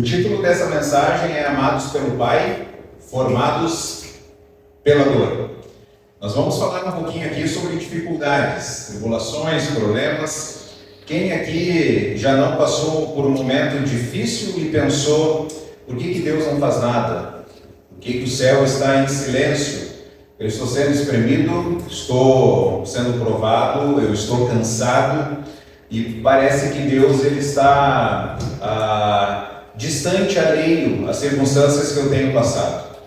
O título dessa mensagem é Amados pelo Pai, Formados pela Dor. Nós vamos falar um pouquinho aqui sobre dificuldades, tribulações, problemas. Quem aqui já não passou por um momento difícil e pensou: por que Deus não faz nada? Por que o céu está em silêncio? Eu estou sendo espremido, estou sendo provado, eu estou cansado e parece que Deus ele está distante, alheio às circunstâncias que eu tenho passado.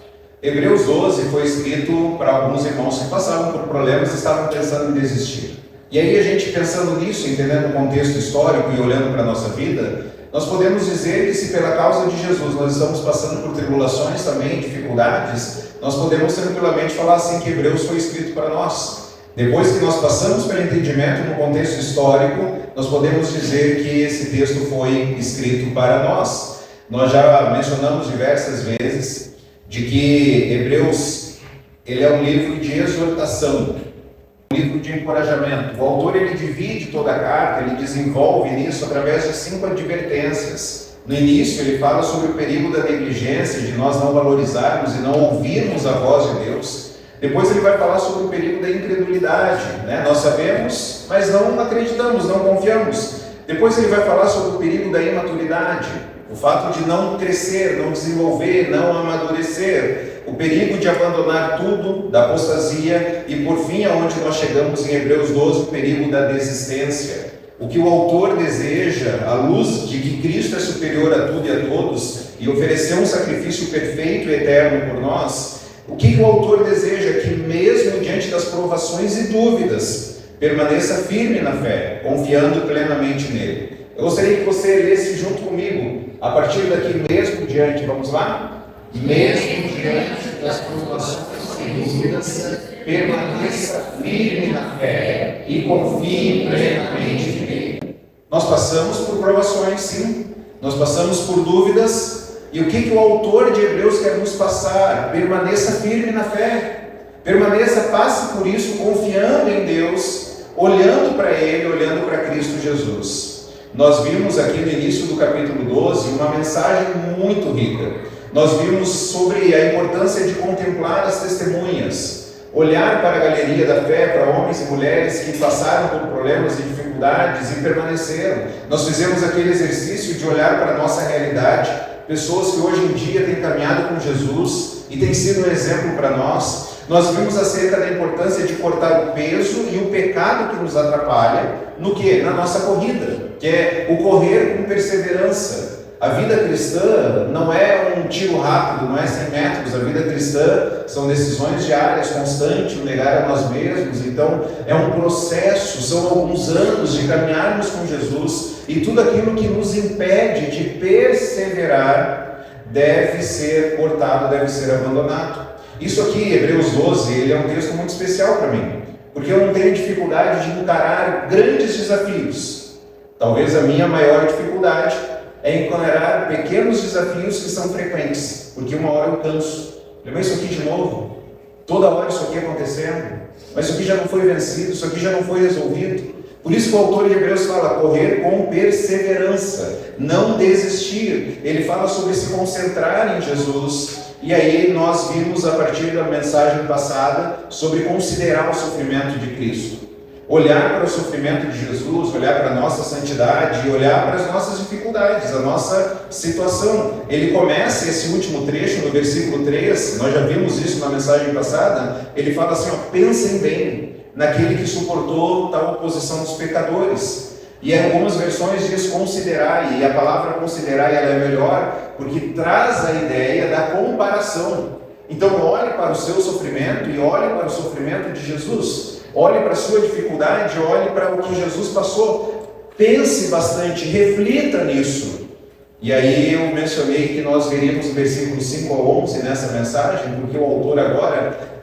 Hebreus 12 foi escrito para alguns irmãos que passavam por problemas e estavam pensando em desistir. E aí a gente pensando nisso, entendendo o contexto histórico e olhando para a nossa vida, nós podemos dizer que se pela causa de Jesus nós estamos passando por tribulações também, dificuldades, nós podemos tranquilamente falar assim que Hebreus foi escrito para nós. Depois que nós passamos pelo entendimento no contexto histórico, nós podemos dizer que esse texto foi escrito para nós. Nós já mencionamos diversas vezes de que Hebreus ele é um livro de exortação, um livro de encorajamento. O autor ele divide toda a carta, ele desenvolve nisso através de 5 advertências. No início ele fala sobre o perigo da negligência, de nós não valorizarmos e não ouvirmos a voz de Deus. Depois ele vai falar sobre o perigo da incredulidade, né? Nós sabemos, mas não acreditamos, não confiamos. Depois ele vai falar sobre o perigo da imaturidade, o fato de não crescer, não desenvolver, não amadurecer, o perigo de abandonar tudo, da apostasia e por fim, aonde nós chegamos em Hebreus 12, o perigo da desistência. O que o autor deseja, à luz de que Cristo é superior a tudo e a todos e ofereceu um sacrifício perfeito e eterno por nós, o que o autor deseja? Que mesmo diante das provações e dúvidas, permaneça firme na fé, confiando plenamente nele. Eu gostaria que você lesse junto comigo, a partir daqui mesmo diante, vamos lá? Mesmo diante das provações e dúvidas, permaneça firme na fé e confie plenamente nele. Nós passamos por provações, sim, nós passamos por dúvidas. E o que o autor de Hebreus quer nos passar? Permaneça firme na fé. Permaneça, passe por isso, confiando em Deus, olhando para Ele, olhando para Cristo Jesus. Nós vimos aqui no início do capítulo 12 uma mensagem muito rica. Nós vimos sobre a importância de contemplar as testemunhas, olhar para a galeria da fé, para homens e mulheres que passaram por problemas e dificuldades e permaneceram. Nós fizemos aquele exercício de olhar para a nossa realidade, pessoas que hoje em dia têm caminhado com Jesus e têm sido um exemplo para nós. Nós vimos acerca da importância de cortar o peso e o pecado que nos atrapalha, no que? Na nossa corrida, que é o correr com perseverança. A vida cristã não é um tiro rápido, não é 100 metros. A vida cristã são decisões diárias, constantes, o negar a nós mesmos. Então, é um processo, são alguns anos de caminharmos com Jesus e tudo aquilo que nos impede de perseverar deve ser cortado, deve ser abandonado. Isso aqui, Hebreus 12, ele é um texto muito especial para mim, porque eu não tenho dificuldade de encarar grandes desafios. Talvez a minha maior dificuldade é encarar pequenos desafios que são frequentes, porque uma hora eu canso. Lembra isso aqui de novo? Toda hora isso aqui acontecendo, mas isso aqui já não foi vencido, isso aqui já não foi resolvido. Por isso que o autor de Hebreus fala, correr com perseverança, não desistir. Ele fala sobre se concentrar em Jesus. E aí nós vimos a partir da mensagem passada sobre considerar o sofrimento de Cristo. Olhar para o sofrimento de Jesus, olhar para a nossa santidade e olhar para as nossas dificuldades, a nossa situação. Ele começa esse último trecho no versículo 3, nós já vimos isso na mensagem passada, ele fala assim, pensem bem naquele que suportou tal oposição dos pecadores. E em algumas versões diz considerar, e a palavra considerar ela é melhor, porque traz a ideia da comparação. Então olhe para o seu sofrimento e olhe para o sofrimento de Jesus. Olhe para a sua dificuldade, olhe para o que Jesus passou. Pense bastante, reflita nisso. E aí eu mencionei que nós veríamos o versículo 5 ao 11 nessa mensagem, porque o autor agora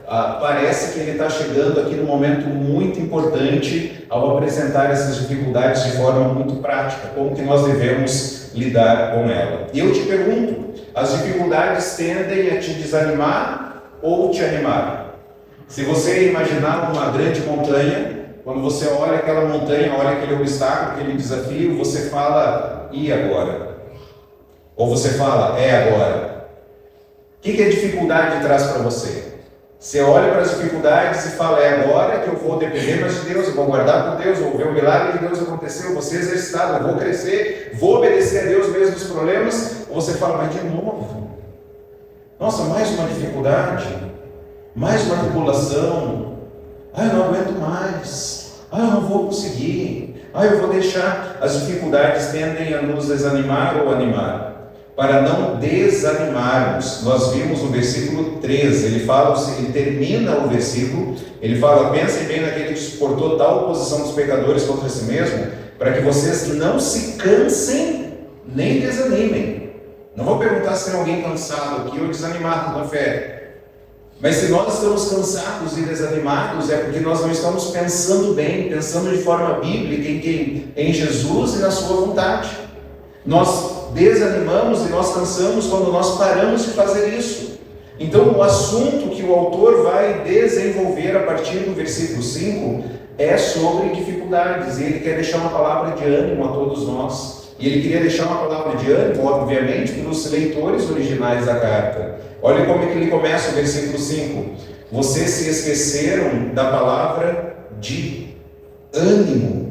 parece que ele está chegando aqui num momento muito importante ao apresentar essas dificuldades de forma muito prática, como que nós devemos lidar com ela. E eu te pergunto, as dificuldades tendem a te desanimar ou te animar? Se você imaginar uma grande montanha, quando você olha aquela montanha, olha aquele obstáculo, aquele desafio, você fala, e agora? Ou você fala, é agora? O que a dificuldade traz para você? Você olha para as dificuldades e fala, é agora que eu vou depender mais de Deus, eu vou guardar com Deus, eu vou ver o milagre de Deus acontecer, eu vou ser exercitado, eu vou crescer, vou obedecer a Deus mesmo nos problemas. Ou você fala, mas de novo? Nossa, mais uma dificuldade, mais uma tribulação, eu não aguento mais, eu não vou conseguir, eu vou deixar. As dificuldades tendem a nos desanimar ou animar. Para não desanimarmos, nós vimos no versículo 13, ele termina o versículo, ele fala, pensem bem naquele que suportou tal oposição dos pecadores contra si mesmo, para que vocês não se cansem nem desanimem. Não vou perguntar se tem alguém cansado aqui ou desanimado na fé, mas se nós estamos cansados e desanimados, é porque nós não estamos pensando bem, pensando de forma bíblica em Jesus e na sua vontade. Nós desanimamos e nós cansamos quando nós paramos de fazer isso. Então, o assunto que o autor vai desenvolver a partir do versículo 5 é sobre dificuldades, e ele quer deixar uma palavra de ânimo a todos nós. E ele queria deixar uma palavra de ânimo, obviamente, para os leitores originais da carta. Olha como é que ele começa o versículo 5. Vocês se esqueceram da palavra de ânimo.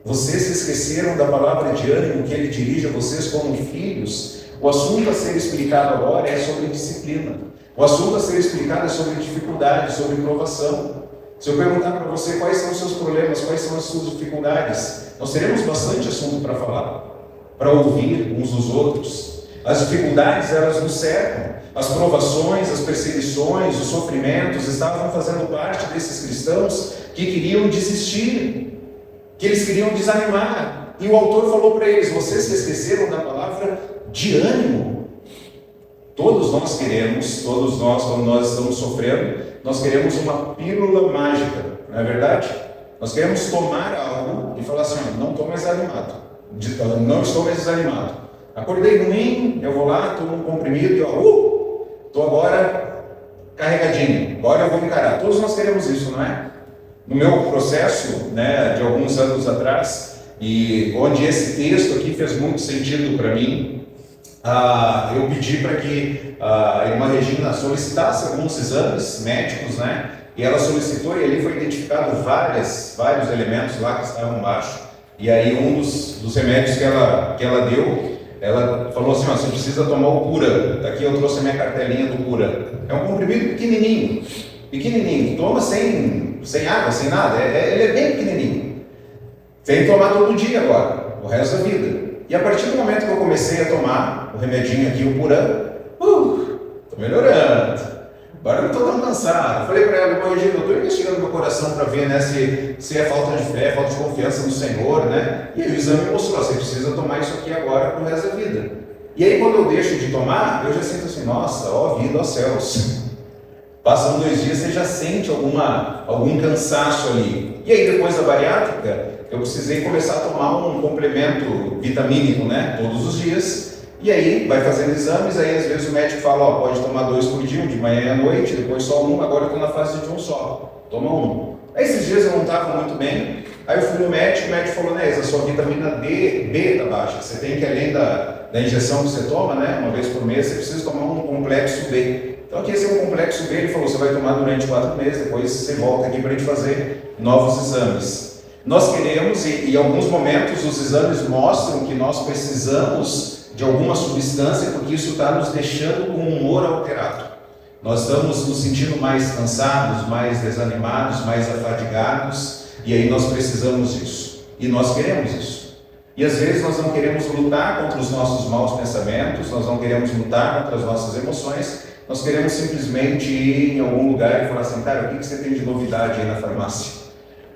Vocês se esqueceram da palavra de ânimo que ele dirige a vocês como filhos. O assunto a ser explicado agora é sobre disciplina. O assunto a ser explicado é sobre dificuldade, sobre provação. Se eu perguntar para você quais são os seus problemas, quais são as suas dificuldades, nós teremos bastante assunto para falar, para ouvir uns dos outros. As dificuldades, elas nos cercam. As provações, as perseguições, os sofrimentos estavam fazendo parte desses cristãos que queriam desistir, que eles queriam desanimar. E o autor falou para eles, vocês se esqueceram da palavra de ânimo. Todos nós, quando nós estamos sofrendo, nós queremos uma pílula mágica, não é verdade? Nós queremos tomar algo e falar assim, não estou mais animado, não estou mais desanimado. Acordei ruim, eu vou lá, tomo um comprimido e estou agora carregadinho, agora eu vou encarar. Todos nós queremos isso, não é? No meu processo, de alguns anos atrás, e onde esse texto aqui fez muito sentido para mim, eu pedi para que a irmã Regina solicitasse alguns exames médicos, e ela solicitou, e ali foi identificado vários elementos lá que estavam baixos. E aí um dos remédios que ela deu, ela falou assim, você precisa tomar o Cura. Aqui eu trouxe a minha cartelinha do Cura. É um comprimido pequenininho, toma sem água, sem nada, ele é bem pequenininho. Tem que tomar todo dia agora, o resto da vida. E a partir do momento que eu comecei a tomar o remedinho aqui, o Puran, estou melhorando. Agora eu não estou tão cansado. Eu falei para ela, Regina, eu estou investigando meu coração para ver se é falta de fé, falta de confiança no Senhor, E aí o exame mostrou, você precisa tomar isso aqui agora para o resto da vida. E aí quando eu deixo de tomar, eu já sinto assim, nossa, ó vida, ó céus. Passam 2 dias, você já sente algum cansaço ali. E aí depois da bariátrica, eu precisei começar a tomar um complemento vitamínico, todos os dias. E aí vai fazendo exames, aí às vezes o médico fala, pode tomar 2 por dia, um de manhã e à noite, depois só um, agora eu estou na fase de um só, toma um. Aí esses dias eu não estava muito bem, aí eu fui no médico, o médico falou, a sua vitamina B está baixa, você tem que, além da injeção que você toma, uma vez por mês, você precisa tomar um complexo B. Então aqui esse é um complexo B, ele falou, você vai tomar durante 4 meses, depois você volta aqui para a gente fazer novos exames. Nós queremos, e em alguns momentos os exames mostram que nós precisamos de alguma substância, porque isso está nos deixando com um humor alterado. Nós estamos nos sentindo mais cansados, mais desanimados, mais afadigados, e aí nós precisamos disso. E nós queremos isso. E às vezes nós não queremos lutar contra os nossos maus pensamentos, nós não queremos lutar contra as nossas emoções, nós queremos simplesmente ir em algum lugar e falar assim, cara, o que você tem de novidade aí na farmácia?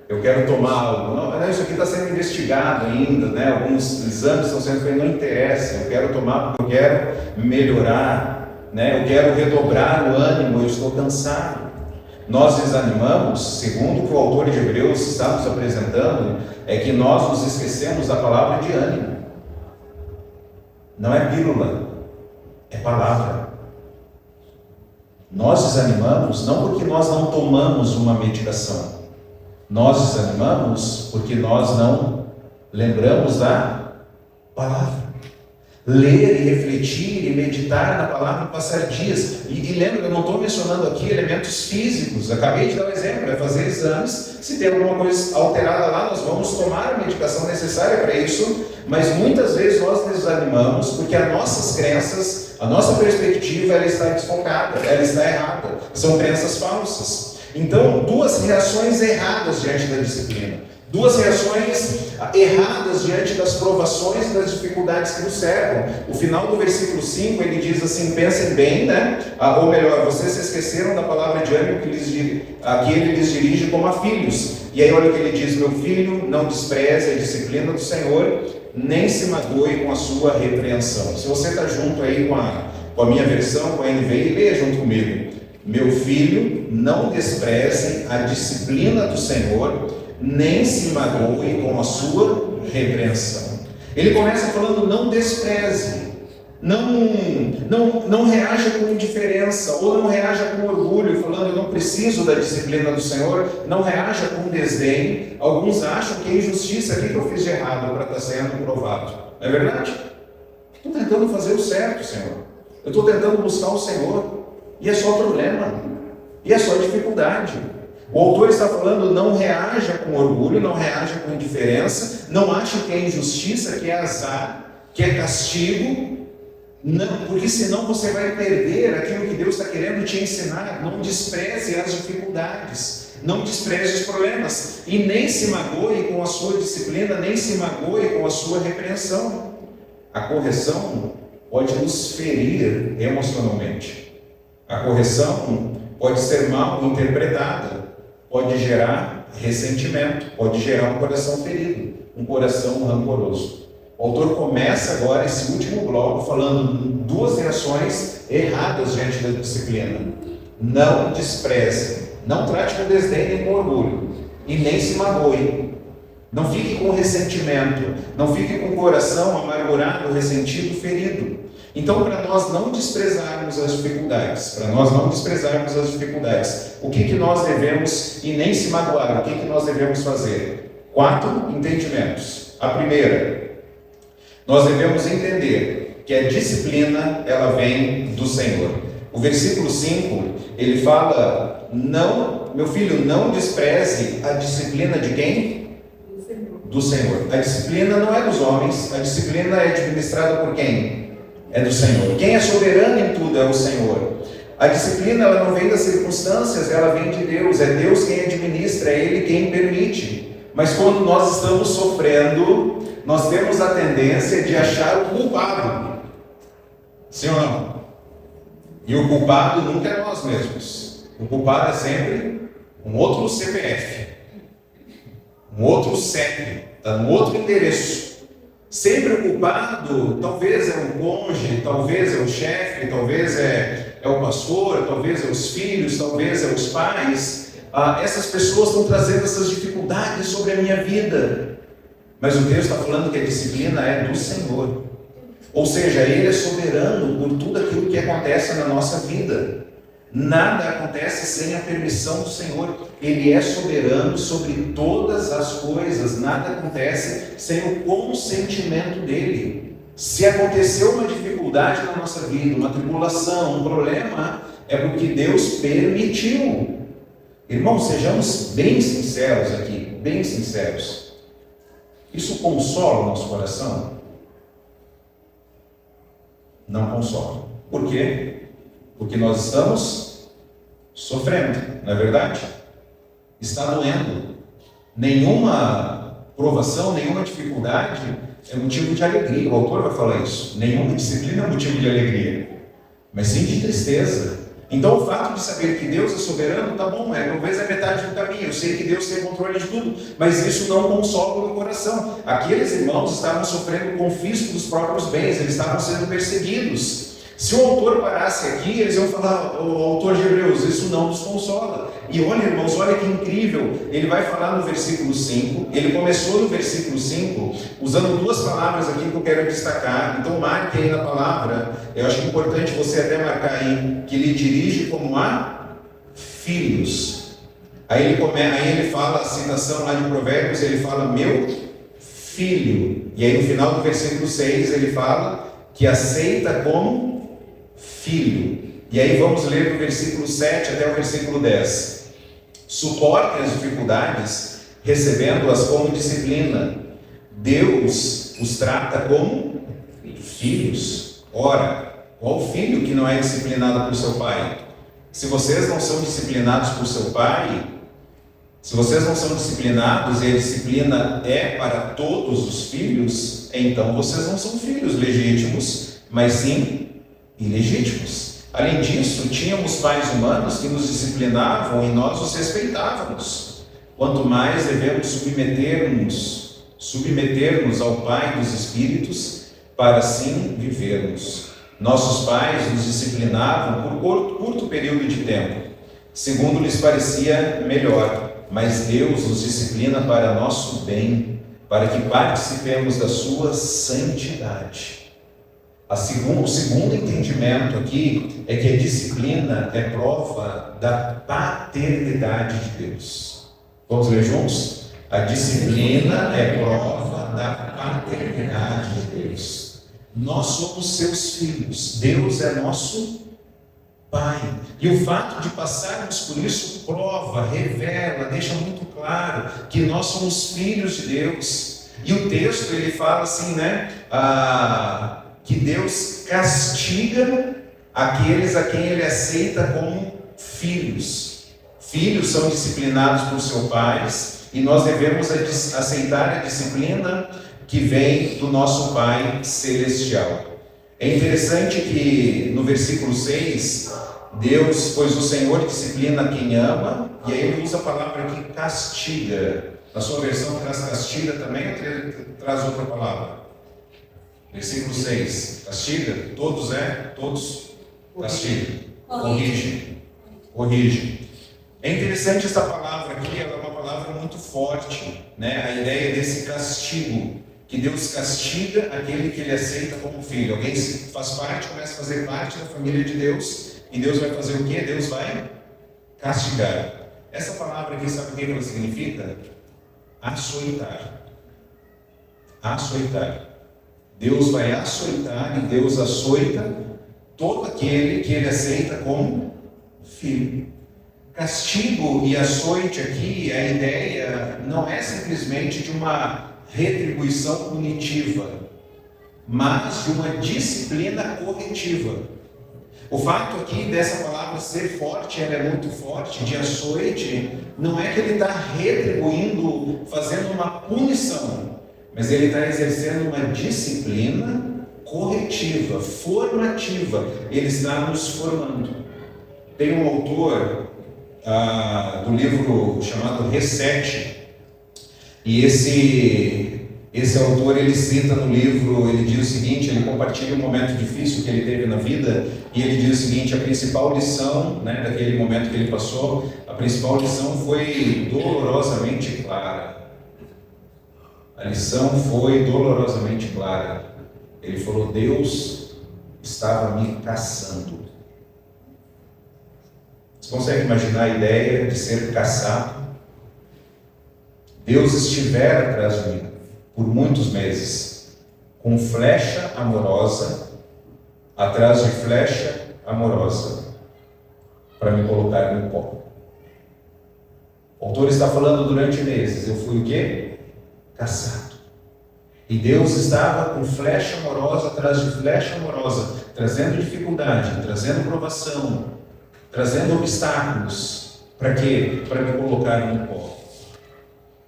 Eu quero tomar algo. Não, isso aqui está sendo investigado ainda, alguns exames estão sendo feitos, não interessa, eu quero tomar porque eu quero melhorar, eu quero redobrar o ânimo, eu estou cansado. Nós desanimamos, segundo o que o autor de Hebreus está nos apresentando, é que nós nos esquecemos da palavra de ânimo. Não é pílula, é palavra. Nós desanimamos não porque nós não tomamos uma medicação. Nós desanimamos porque nós não lembramos da palavra. ler e refletir e meditar na palavra, passar dias. E lembra, eu não estou mencionando aqui elementos físicos, acabei de dar um exemplo, é fazer exames, se tem alguma coisa alterada lá, nós vamos tomar a medicação necessária para isso, mas muitas vezes nós desanimamos porque as nossas crenças, a nossa perspectiva, ela está desfocada, ela está errada, são crenças falsas. Então, duas reações erradas diante da disciplina. Duas reações erradas diante das provações e das dificuldades que nos cercam. O final do versículo 5, ele diz assim, pensem bem, né? Ou melhor, vocês se esqueceram da palavra de ânimo que ele lhes dirige como a filhos. E aí olha o que ele diz, meu filho, não despreze a disciplina do Senhor, nem se magoe com a sua repreensão. Se você está junto aí com a minha versão, com a NVI, leia junto comigo. Meu filho, não despreze a disciplina do Senhor, nem se magoe com a sua repreensão. Ele começa falando, não despreze, não reaja com indiferença, ou não reaja com orgulho, falando, eu não preciso da disciplina do Senhor, não reaja com desdém. Alguns acham que é injustiça, o que eu fiz de errado para estar sendo provado? Não é verdade? Estou tentando fazer o certo, Senhor. Eu estou tentando buscar o Senhor, e é só problema, e é só dificuldade. O autor está falando, não reaja com orgulho, não reaja com indiferença, não ache que é injustiça, que é azar, que é castigo, não, porque senão você vai perder aquilo que Deus está querendo te ensinar. Não despreze as dificuldades, não despreze os problemas, e nem se magoe com a sua disciplina, nem se magoe com a sua repreensão. A correção pode nos ferir emocionalmente. A correção pode ser mal interpretada, pode gerar ressentimento, pode gerar um coração ferido, um coração rancoroso. O autor começa agora esse último bloco falando duas reações erradas diante da disciplina. Não despreze, não trate com desdém nem com orgulho, e nem se magoe. Não fique com ressentimento, não fique com o coração amargurado, ressentido, ferido. Então, para nós não desprezarmos as dificuldades, o que nós devemos, e nem se magoar, o que nós devemos fazer? 4 entendimentos. A primeira, nós devemos entender que a disciplina, ela vem do Senhor. O versículo 5, ele fala, não, meu filho, não despreze a disciplina de quem? Do Senhor. A disciplina não é dos homens, a disciplina é administrada por quem? É do Senhor. Quem é soberano em tudo é o Senhor. A disciplina, ela não vem das circunstâncias, ela vem de Deus. É Deus quem administra, é Ele quem permite. Mas quando nós estamos sofrendo, nós temos a tendência de achar o culpado. Sim ou não? E o culpado nunca é nós mesmos. O culpado é sempre um outro CPF, um outro CEP, está num outro endereço. Sempre o culpado, talvez é o cônjuge, talvez é o chefe, talvez é o pastor, talvez é os filhos, talvez é os pais. Essas pessoas estão trazendo essas dificuldades sobre a minha vida. Mas o Deus está falando que a disciplina é do Senhor. Ou seja, Ele é soberano por tudo aquilo que acontece na nossa vida. Nada acontece sem a permissão do Senhor. Ele é soberano sobre todas as coisas. Nada acontece sem o consentimento dEle. Se aconteceu uma dificuldade na nossa vida, uma tribulação, um problema, é porque Deus permitiu. Irmãos, sejamos bem sinceros aqui, bem sinceros. Isso consola o nosso coração? Não consola. Por quê? Porque nós estamos sofrendo, não é verdade? Está doendo. Nenhuma provação, nenhuma dificuldade é motivo de alegria. O autor vai falar isso. Nenhuma disciplina é motivo de alegria, mas sim de tristeza. Então o fato de saber que Deus é soberano, tá bom, talvez é metade do caminho. Eu sei que Deus tem controle de tudo, mas isso não consola o meu coração. Aqueles irmãos estavam sofrendo confisco dos próprios bens, eles estavam sendo perseguidos. Se o autor parasse aqui, eles iam falar, o autor de Hebreus, isso não nos consola. E olha, irmãos, olha que incrível, ele vai falar no versículo 5, ele começou no versículo 5, usando duas palavras aqui que eu quero destacar. Então marque aí na palavra, eu acho importante você até marcar aí, que ele dirige como a filhos. Aí ele fala, a citação lá de Provérbios, ele fala, meu filho. E aí no final do versículo 6, ele fala que aceita como filho. E aí vamos ler do versículo 7 até o versículo 10. Suportem as dificuldades, recebendo-as como disciplina. Deus os trata como filhos. Ora, qual filho que não é disciplinado por seu pai? Se vocês não são disciplinados por seu pai, se vocês não são disciplinados e a disciplina é para todos os filhos, então vocês não são filhos legítimos, mas sim ilegítimos. Além disso, tínhamos pais humanos que nos disciplinavam e nós os respeitávamos. Quanto mais devemos submeter-nos ao Pai dos Espíritos, para assim vivermos. Nossos pais nos disciplinavam por curto período de tempo, segundo lhes parecia melhor, mas Deus nos disciplina para nosso bem, para que participemos da sua santidade. O segundo entendimento aqui é que a disciplina é prova da paternidade de Deus. Vamos ler juntos? A disciplina é prova da paternidade de Deus. Nós somos seus filhos. Deus é nosso Pai. E o fato de passarmos por isso prova, revela, deixa muito claro que nós somos filhos de Deus. E o texto ele fala assim, né? Que Deus castiga aqueles a quem Ele aceita como filhos. Filhos são disciplinados por seus pais e nós devemos aceitar a disciplina que vem do nosso Pai Celestial. É interessante que no versículo 6, pois o Senhor disciplina quem ama, e aí Ele usa a palavra aqui, castiga. Na sua versão traz castiga também ou traz outra palavra? Versículo 6, castiga, todos castiga, corrige. É interessante essa palavra aqui, ela é uma palavra muito forte, né? A ideia desse castigo, que Deus castiga aquele que Ele aceita como filho. Alguém faz parte, começa a fazer parte da família de Deus, e Deus vai fazer o quê? Deus vai castigar. Essa palavra aqui, sabe o que ela significa? Açoitar. Deus vai açoitar e Deus açoita todo aquele que Ele aceita como filho. Castigo e açoite aqui, a ideia não é simplesmente de uma retribuição punitiva, mas de uma disciplina corretiva. O fato aqui dessa palavra ser forte, ela é muito forte, de açoite, não é que Ele está retribuindo, fazendo uma punição, mas Ele está exercendo uma disciplina corretiva, formativa. Ele está nos formando. Tem um autor do livro chamado Reset, e esse autor, ele cita no livro, ele diz o seguinte, ele compartilha um momento difícil que ele teve na vida, e ele diz o seguinte: a principal lição, né, daquele momento que ele passou, a principal lição foi dolorosamente clara. A lição foi dolorosamente clara. Ele falou: Deus estava me caçando. Você consegue imaginar a ideia de ser caçado? Deus estiver atrás de mim por muitos meses, com flecha amorosa, atrás de flecha amorosa, para me colocar no pó. O autor está falando durante meses, eu fui o quê? Caçado. E Deus estava com flecha amorosa atrás de flecha amorosa, trazendo dificuldade, trazendo provação, trazendo obstáculos. Para quê? Para me colocar no pó.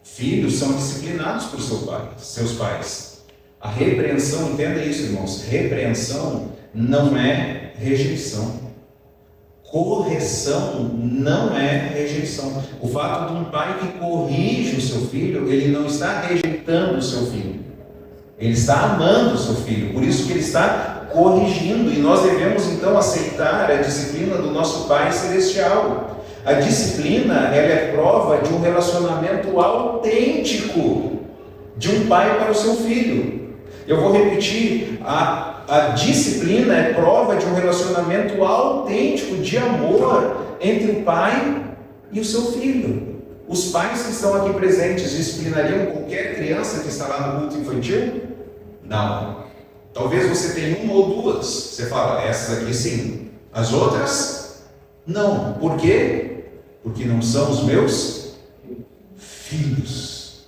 Filhos são disciplinados por seus pais. A repreensão, entenda isso, irmãos, repreensão não é rejeição. Correção não é rejeição. O fato de um pai que corrige o seu filho, ele não está rejeitando o seu filho. Ele está amando o seu filho, por isso que ele está corrigindo. E nós devemos então aceitar a disciplina do nosso Pai Celestial. A disciplina, ela é prova de um relacionamento autêntico de um pai para o seu filho. Eu vou repetir, a disciplina é prova de um relacionamento autêntico de amor entre o pai e o seu filho. Os pais que estão aqui presentes disciplinariam qualquer criança que está lá no culto infantil? Não. Talvez você tenha uma ou duas. Você fala, essas aqui sim. As outras, não. Por quê? Porque não são os meus filhos.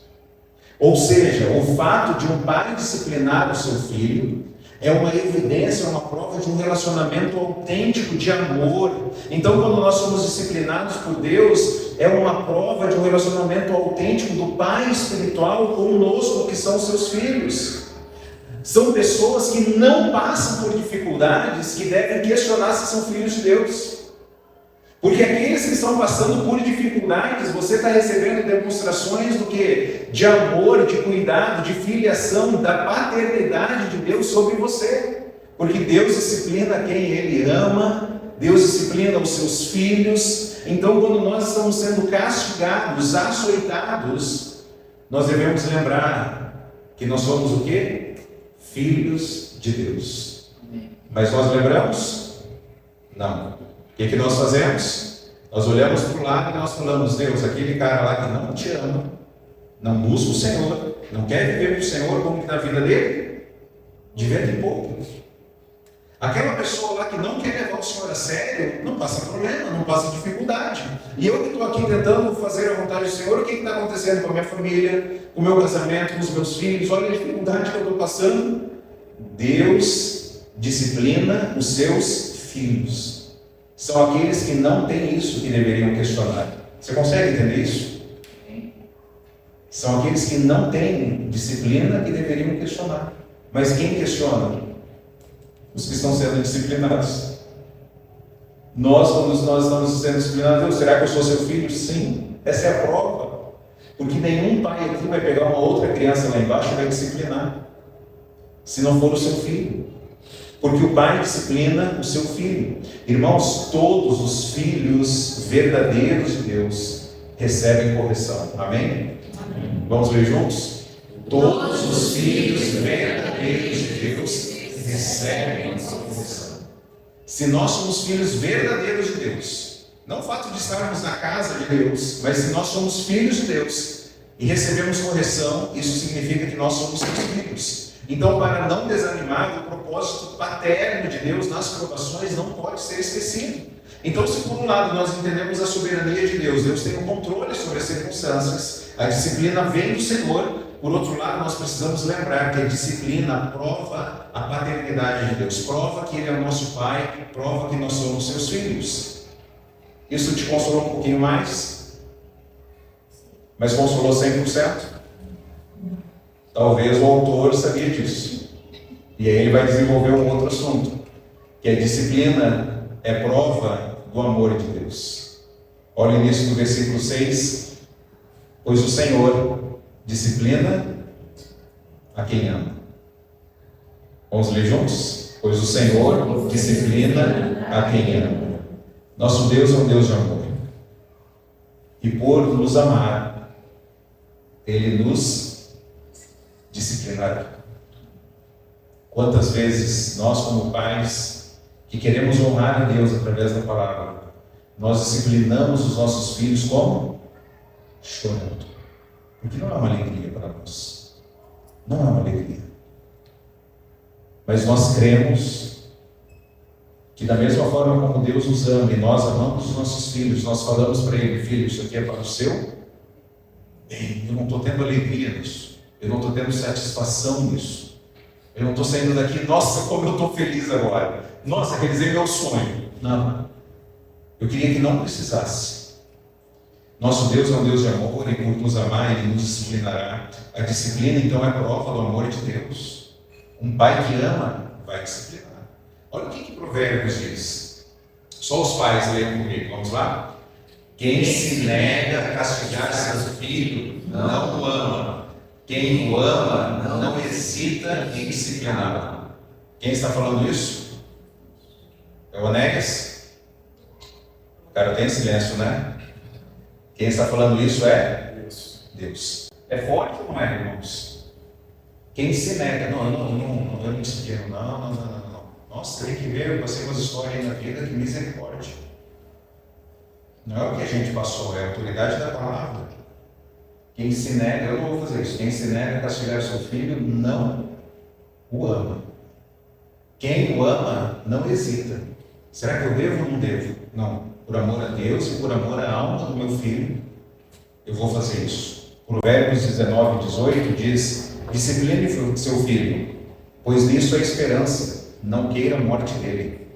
Ou seja, o fato de um pai disciplinar o seu filho é uma evidência, é uma prova de um relacionamento autêntico de amor. Então, quando nós somos disciplinados por Deus, é uma prova de um relacionamento autêntico do pai espiritual conosco, que são seus filhos. São pessoas que não passam por dificuldades, que devem questionar se são filhos de Deus. Porque aqueles que estão passando por dificuldades, você está recebendo demonstrações do que? De amor, de cuidado, de filiação, da paternidade de Deus sobre você. Porque Deus disciplina quem Ele ama, Deus disciplina os seus filhos. Então, quando nós estamos sendo castigados, açoitados, nós devemos lembrar que nós somos o quê? Filhos de Deus. Mas nós lembramos? Não. O que nós fazemos? Nós olhamos para o lado e nós falamos, Deus, aquele cara lá que não te ama, não busca o Senhor, não quer viver para o Senhor, como que na vida dele? De vento em pouco. Aquela pessoa lá que não quer levar o Senhor a sério, não passa problema, não passa dificuldade. E eu que estou aqui tentando fazer a vontade do Senhor, o que está acontecendo com a minha família, com o meu casamento, com os meus filhos? Olha a dificuldade que eu estou passando. Deus disciplina os seus filhos. São aqueles que não têm isso que deveriam questionar. Você consegue entender isso? São aqueles que não têm disciplina que deveriam questionar. Mas quem questiona? Os que estão sendo disciplinados. Nós, quando nós estamos sendo disciplinados, Deus, será que eu sou seu filho? Sim. Essa é a prova. Porque nenhum pai aqui vai pegar uma outra criança lá embaixo e vai disciplinar, se não for o seu filho. Porque o pai disciplina o seu filho. Irmãos, todos os filhos verdadeiros de Deus recebem correção. Amém? Amém. Vamos ler juntos? Todos os filhos verdadeiros de Deus recebem correção. Se nós somos filhos verdadeiros de Deus, não o fato de estarmos na casa de Deus, mas se nós somos filhos de Deus e recebemos correção, isso significa que nós somos seus filhos. Então, para não desanimar, o propósito paterno de Deus nas provações não pode ser esquecido. Então, se por um lado nós entendemos a soberania de Deus, Deus tem um controle sobre as circunstâncias, a disciplina vem do Senhor. Por outro lado, nós precisamos lembrar que a disciplina prova a paternidade de Deus, prova que Ele é o nosso Pai, prova que nós somos seus filhos. Isso te consolou um pouquinho mais? Mas consolou 100%? Talvez o autor sabia disso. E aí ele vai desenvolver um outro assunto, que a disciplina é prova do amor de Deus. Olha o início do versículo 6. Pois o Senhor disciplina a quem ama. Vamos ler juntos? Pois o Senhor disciplina a quem ama. Nosso Deus é um Deus de amor. E por nos amar, Ele nos disciplinará. Quantas vezes nós, como pais, que queremos honrar a Deus através da palavra, nós disciplinamos os nossos filhos como? Chorando. Porque não é uma alegria para nós. Não é uma alegria. Mas nós cremos que da mesma forma como Deus nos ama e nós amamos os nossos filhos, nós falamos para Ele, filho, isso aqui é para o seu bem. Eu não estou tendo alegria nisso. Eu não estou tendo satisfação nisso. Eu não estou saindo daqui, nossa, como eu estou feliz agora. Nossa, quer dizer, meu sonho. Não. Eu queria que não precisasse. Nosso Deus é um Deus de amor e por nos amar, Ele nos disciplinará. A disciplina, então, é prova do amor de Deus. Um pai que ama vai disciplinar. Olha o que Provérbios diz. Só os pais leiam comigo. Vamos lá? Quem se nega a castigar seu filho não o ama. Quem o ama não hesita em discipliná-lo. Quem está falando isso? É o Onéias? O cara tem silêncio, né? Quem está falando isso é Deus. É forte ou não é, irmãos? Quem se nega, não, eu não disciplino, não. Nossa, tem que ver, eu passei umas histórias aí na vida, que misericórdia. Não é o que a gente passou, é a autoridade da palavra. Quem se nega, eu não vou fazer isso, quem se nega a castigar seu filho, não o ama. Quem o ama não hesita. Será que eu devo ou não devo? Não. Por amor a Deus e por amor à alma do meu filho, eu vou fazer isso. Provérbios 19:18 diz: discipline seu filho, pois nisso há esperança, não queira a morte dele.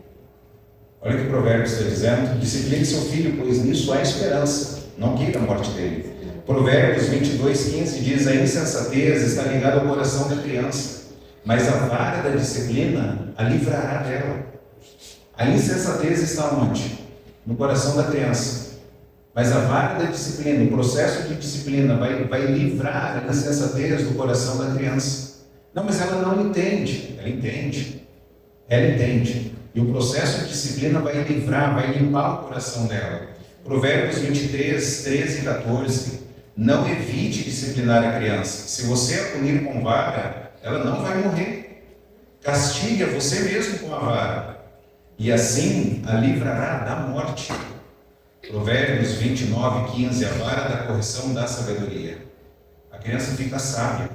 Olha o que Provérbios está dizendo: discipline seu filho, pois nisso há esperança, não queira a morte dele. Provérbios 22:15 diz: a insensatez está ligada ao coração da criança, mas a vara da disciplina a livrará dela. A insensatez está onde? No coração da criança. Mas a vara da disciplina, o processo de disciplina vai livrar a insensatez do coração da criança. Não, mas ela não entende. Ela entende. Ela entende. E o processo de disciplina vai livrar, vai limpar o coração dela. Provérbios 23, 13 e 14. Não evite disciplinar a criança. Se você a punir com vara, ela não vai morrer. Castigue a você mesmo com a vara, e assim a livrará da morte. Provérbios 29:15. A vara da correção dá sabedoria. A criança fica sábia.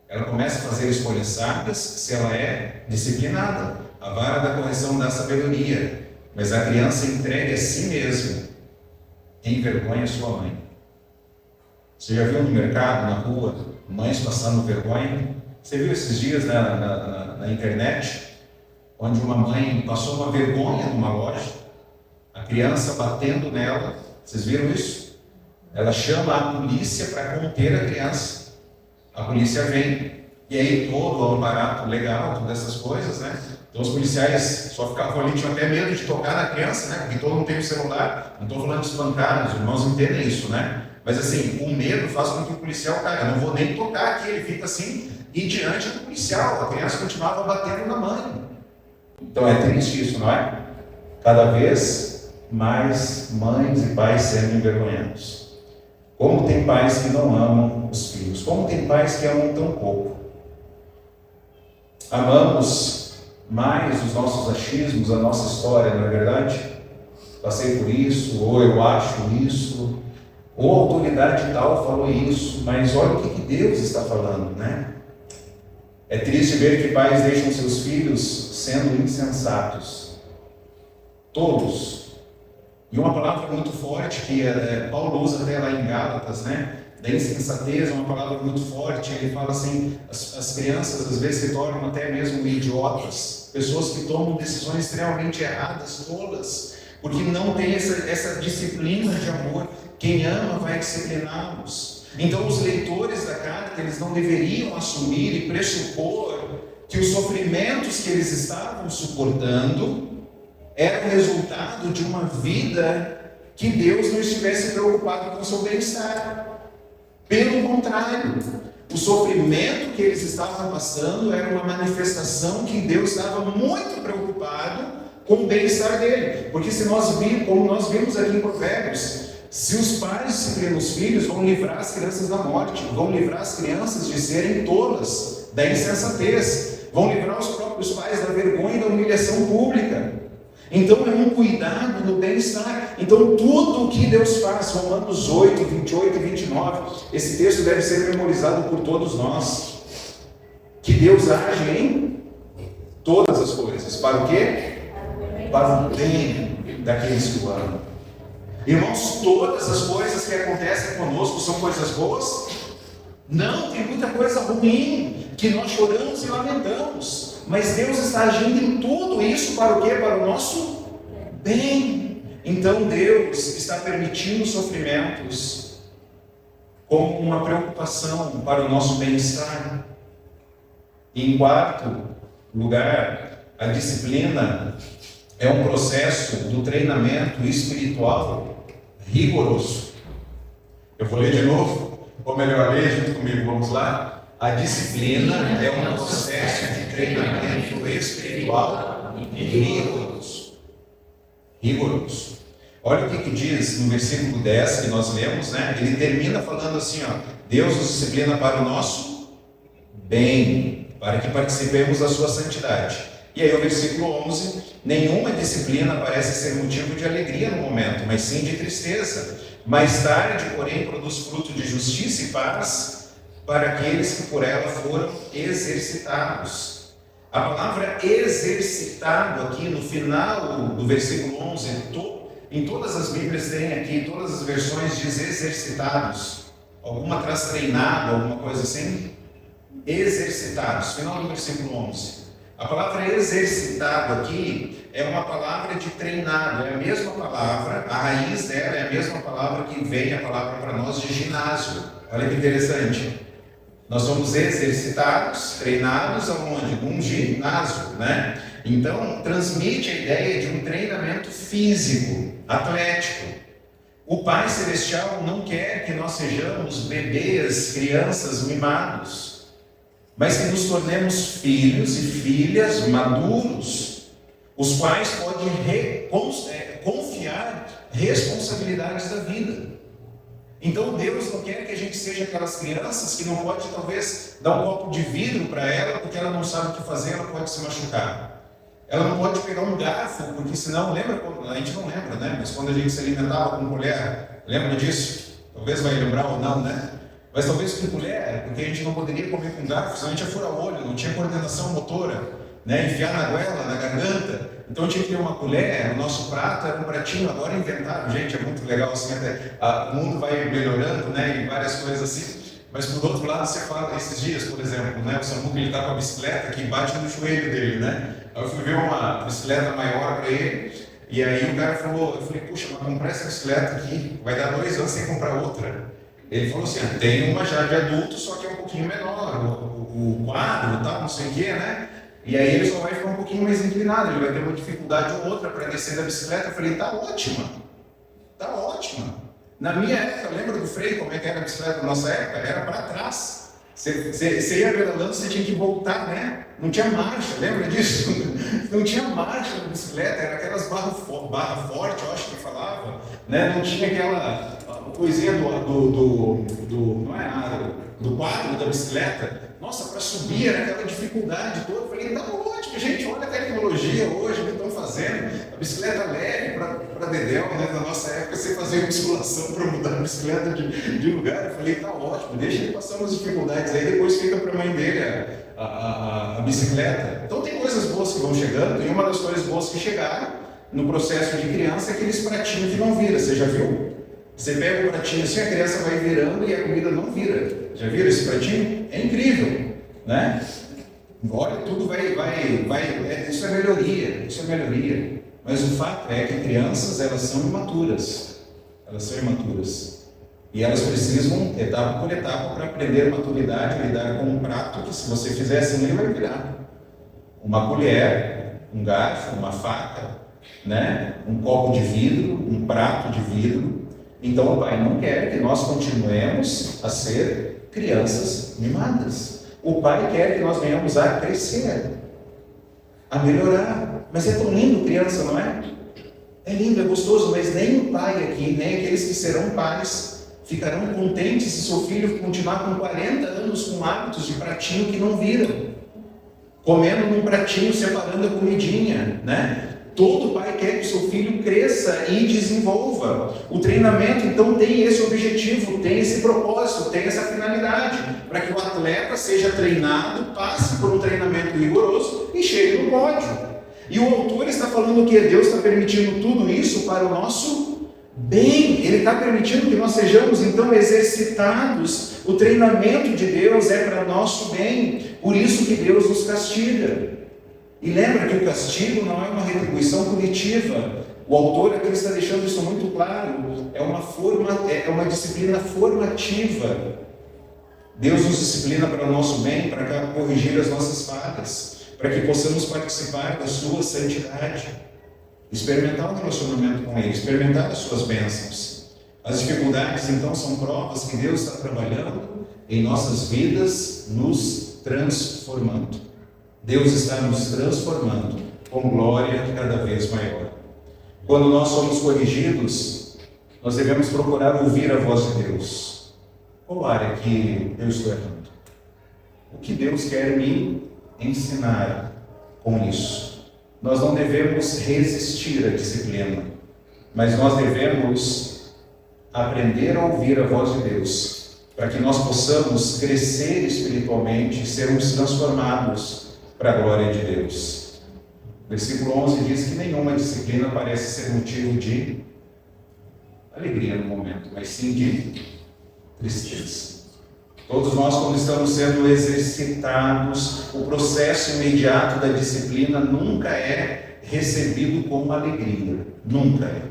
Ela começa a fazer escolhas sábias se ela é disciplinada. A vara da correção dá sabedoria, mas a criança entregue a si mesma envergonha sua mãe. Você já viu no mercado, na rua, mães passando vergonha? Você viu esses dias na internet, onde uma mãe passou uma vergonha numa loja, a criança batendo nela? Vocês viram isso? Ela chama a polícia para conter a criança. A polícia vem, e aí todo o aparato legal, todas essas coisas, né? Então os policiais só ficavam ali, tinham até medo de tocar na criança, né? Porque todo mundo tem o celular. Não estou falando de espancar, os irmãos entendem isso, né? Mas assim, o medo faz com que o policial, cara, eu não vou nem tocar aqui, ele fica assim, e diante do policial, a criança continuava batendo na mãe. Então é triste isso, não é? Cada vez mais mães e pais sendo envergonhados. Como tem pais que não amam os filhos, como tem pais que amam tão pouco. Amamos mais os nossos achismos, a nossa história, não é verdade? Passei por isso, ou eu acho isso, ou a autoridade tal falou isso, mas olha o que Deus está falando, né? É triste ver que pais deixam seus filhos sendo insensatos. Todos. E uma palavra muito forte que Paulo usa até lá em Gálatas, né? Da insensatez, é uma palavra muito forte. Ele fala assim, as crianças às vezes se tornam até mesmo idiotas, pessoas que tomam decisões extremamente erradas, tolas, porque não tem essa disciplina de amor. Quem ama vai discipliná-los. Então os leitores da carta, eles não deveriam assumir e pressupor que os sofrimentos que eles estavam suportando eram resultado de uma vida que Deus não estivesse preocupado com o seu bem-estar. Pelo contrário, o sofrimento que eles estavam passando era uma manifestação que Deus estava muito preocupado com o bem-estar dele. Porque como nós vimos aqui em Provérbios, se os pais disciplinam os filhos, vão livrar as crianças da morte, vão livrar as crianças de serem tolas, da insensatez, vão livrar os próprios pais da vergonha e da humilhação pública. Então é um cuidado no bem-estar. Então tudo o que Deus faz, Romanos 8, 28 e 29, esse texto deve ser memorizado por todos nós, que Deus age em todas as coisas. Para o quê? Para o bem daqueles que o amam. Irmãos, todas as coisas que acontecem conosco são coisas boas? Não, tem muita coisa ruim que nós choramos e lamentamos. Mas Deus está agindo em tudo isso para o quê? Para o nosso bem. Então Deus está permitindo sofrimentos como uma preocupação para o nosso bem-estar. E em quarto lugar, a disciplina é um processo do treinamento espiritual rigoroso. Eu vou ler de novo, ou melhor, ler junto comigo, vamos lá. A disciplina é um processo de treinamento espiritual rigoroso. Rigoroso. Olha o que diz no versículo 10 que nós lemos, né? Ele termina falando assim, ó: Deus nos disciplina para o nosso bem, para que participemos da sua santidade. E aí o versículo 11: nenhuma disciplina parece ser motivo de alegria no momento, mas sim de tristeza. Mais tarde, porém, produz fruto de justiça e paz para aqueles que por ela foram exercitados. A palavra exercitado aqui no final do versículo 11, em todas as Bíblias tem aqui, todas as versões diz exercitados. Alguma traz treinado, alguma coisa assim. Exercitados, final do versículo 11. A palavra exercitado aqui é uma palavra de treinado, é a mesma palavra, a raiz dela é a mesma palavra que vem a palavra para nós de ginásio. Olha que interessante. Nós somos exercitados, treinados aonde? Num ginásio, né? Então, transmite a ideia de um treinamento físico, atlético. O Pai Celestial não quer que nós sejamos bebês, crianças mimados, mas que nos tornemos filhos e filhas maduros, os quais podem confiar responsabilidades da vida. Então Deus não quer que a gente seja aquelas crianças que não pode talvez dar um copo de vidro para ela, porque ela não sabe o que fazer, ela pode se machucar. Ela não pode pegar um garfo, porque senão, lembra, a gente não lembra, né? Mas quando a gente se alimentava com colher, lembra disso? Talvez vai lembrar ou não, né? Mas talvez com colher, porque a gente não poderia comer com garfo, senão a gente ia furar o olho, não tinha coordenação motora, né? Enfiar na goela, na garganta. Então tinha que ter uma colher, o nosso prato era um pratinho, agora inventado, gente, é muito legal assim, até o mundo vai melhorando, né? E várias coisas assim. Mas por outro lado, você fala, esses dias, por exemplo, né? O Samuco, ele está com a bicicleta que bate no joelho dele, né? Aí eu fui ver uma bicicleta maior para ele, e aí o cara falou, eu falei, puxa, mas comprar essa bicicleta aqui, vai dar 2 anos sem comprar outra. Ele falou assim, tem uma já de adulto, só que é um pouquinho menor, o quadro e tal, não sei o que, né? E aí ele só vai ficar um pouquinho mais inclinado, ele vai ter uma dificuldade ou outra para descer da bicicleta. Eu falei, tá ótima, tá ótima. Na minha época, lembra do freio, como é que era a bicicleta na nossa época? Era para trás. Você ia pedalando, você tinha que voltar, né? Não tinha marcha, lembra disso? Não tinha marcha na bicicleta, era aquelas barra forte, eu acho que falava, né? Não tinha aquela coisinha não é nada, do quadro da bicicleta. Nossa, para subir era aquela dificuldade toda. Eu falei, tá ótimo, gente, olha a tecnologia hoje que estão fazendo. A bicicleta leve para Dedéu, né? Na nossa época, você fazia musculação para mudar a bicicleta de lugar. Eu falei, tá ótimo, deixa ele passar umas dificuldades. Aí depois fica para a mãe dele a bicicleta. Então tem coisas boas que vão chegando, e uma das coisas boas que chegaram no processo de criança é aqueles pratinhos que não viram. Você já viu? Você pega o pratinho assim, a criança vai virando e a comida não vira. Já viram esse pratinho? É incrível, né? Olha, tudo isso é melhoria. Mas o fato é que crianças, elas são imaturas. E elas precisam, etapa por etapa, para aprender maturidade, lidar com um prato que, se você fizer assim, ele vai virar. Uma colher, um garfo, uma faca, né? Um copo de vidro, um prato de vidro. Então o Pai não quer que nós continuemos a ser crianças mimadas. O Pai quer que nós venhamos a crescer, a melhorar. Mas é tão lindo criança, não é? É lindo, é gostoso, mas nem o pai aqui, nem aqueles que serão pais, ficarão contentes se seu filho continuar com 40 anos com hábitos de pratinho que não viram, comendo num pratinho, separando a comidinha, né? Todo pai quer que seu filho cresça e desenvolva. O treinamento, então, tem esse objetivo, tem esse propósito, tem essa finalidade, para que o atleta seja treinado, passe por um treinamento rigoroso e chegue no pódio. E o autor está falando que Deus está permitindo tudo isso para o nosso bem. Ele está permitindo que nós sejamos, então, exercitados. O treinamento de Deus é para nosso bem. Por isso que Deus nos castiga. E lembra que o castigo não é uma retribuição punitiva. O autor aqui está deixando isso muito claro. É uma disciplina formativa. Deus nos disciplina para o nosso bem, para corrigir as nossas falhas, para que possamos participar da sua santidade, experimentar o relacionamento com Ele, experimentar as suas bênçãos. As dificuldades, então, são provas que Deus está trabalhando em nossas vidas, nos transformando. Deus está nos transformando com glória cada vez maior. Quando nós somos corrigidos, nós devemos procurar ouvir a voz de Deus. Qual área que eu estou errando? O que Deus quer me ensinar com isso? Nós não devemos resistir à disciplina, mas nós devemos aprender a ouvir a voz de Deus, para que nós possamos crescer espiritualmente, sermos transformados para a glória de Deus. Versículo 11 diz que nenhuma disciplina parece ser motivo de alegria no momento, mas sim de tristeza. Todos nós, quando estamos sendo exercitados, o processo imediato da disciplina nunca é recebido com alegria. Nunca é.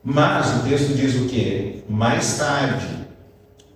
Mas o texto diz o quê? Mais tarde,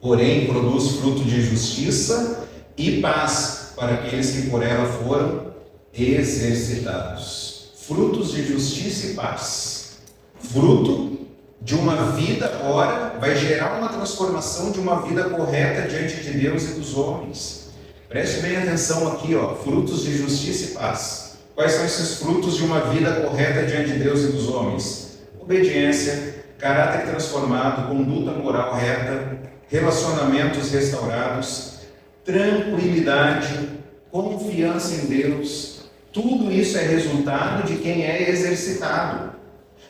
porém, produz fruto de justiça e paz para aqueles que por ela foram exercitados. Frutos de justiça e paz. Fruto de uma vida agora vai gerar uma transformação de uma vida correta diante de Deus e dos homens. Preste bem atenção aqui, frutos de justiça e paz. Quais são esses frutos de uma vida correta diante de Deus e dos homens? Obediência, caráter transformado, conduta moral reta, relacionamentos restaurados, tranquilidade, confiança em Deus. Tudo isso é resultado de quem é exercitado.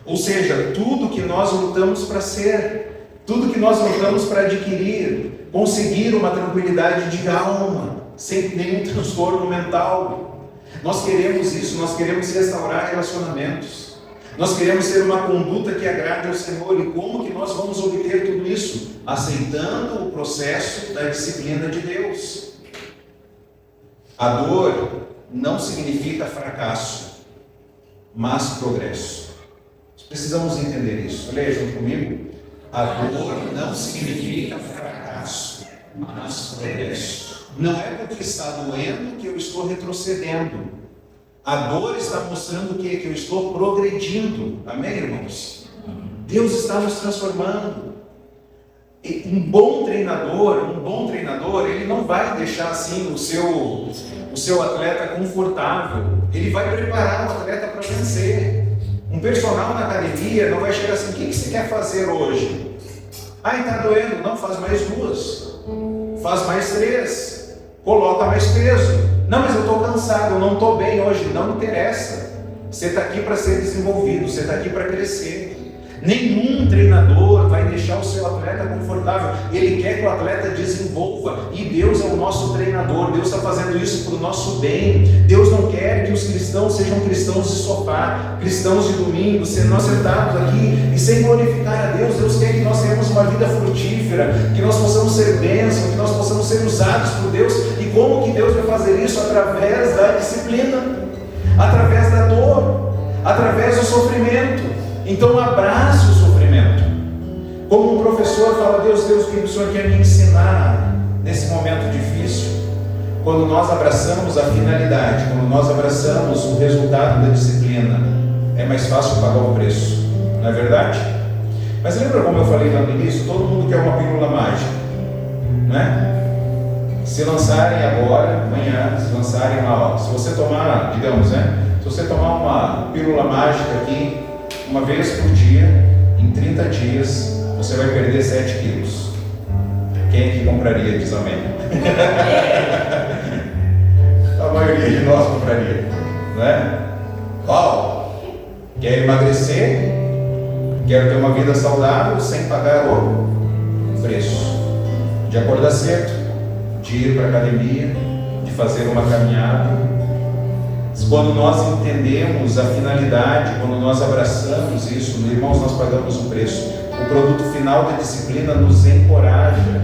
Ou seja, tudo que nós lutamos para ser, tudo que nós lutamos para adquirir, conseguir uma tranquilidade de alma, sem nenhum transtorno mental. Nós queremos isso, nós queremos restaurar relacionamentos, nós queremos ter uma conduta que agrade ao Senhor. E como que nós vamos obter tudo isso? Aceitando o processo da disciplina de Deus. A dor não significa fracasso, mas progresso. Precisamos entender isso. Leia junto comigo. A dor não significa fracasso, mas progresso. Não é porque está doendo que eu estou retrocedendo. A dor está mostrando o quê? Que eu estou progredindo. Amém, irmãos? Deus está nos transformando. E um bom treinador, ele não vai deixar assim o seu atleta confortável. Ele vai preparar o atleta para vencer. Um personal na academia não vai chegar assim: o que você quer fazer hoje? Está doendo. Não, faz mais 2. Faz mais 3. Coloca mais peso. Não, mas eu estou cansado, eu não estou bem hoje. Não interessa. Você está aqui para ser desenvolvido, você está aqui para crescer. Nenhum treinador vai deixar o seu atleta confortável. Ele quer que o atleta desenvolva. E Deus é o nosso treinador. Deus está fazendo isso para o nosso bem. Deus não quer que os cristãos sejam cristãos de sofá, cristãos de domingo, sendo nós sentados aqui e sem glorificar a Deus. Deus quer que nós tenhamos uma vida frutífera, que nós possamos ser bênção, que nós possamos ser usados por Deus. E como que Deus vai fazer isso? Através da disciplina, através da dor, através do sofrimento. Então abrace o sofrimento. Como um professor fala: Deus, o que o Senhor quer me ensinar nesse momento difícil? Quando nós abraçamos a finalidade, quando nós abraçamos o resultado da disciplina, é mais fácil pagar o preço, não é verdade? Mas lembra como eu falei lá no início? Todo mundo quer uma pílula mágica, né? Se lançarem agora, amanhã, se lançarem lá, se você tomar, digamos, se você tomar uma pílula mágica aqui, uma vez por dia, em 30 dias, você vai perder 7 quilos. Quem aqui compraria? Diz amém. A maioria de nós compraria, né? Quer emagrecer? Quer ter uma vida saudável sem pagar o preço de acordar cedo, de ir para a academia, de fazer uma caminhada. Quando nós entendemos a finalidade, quando nós abraçamos isso, irmãos, nós pagamos o preço. O produto final da disciplina nos encoraja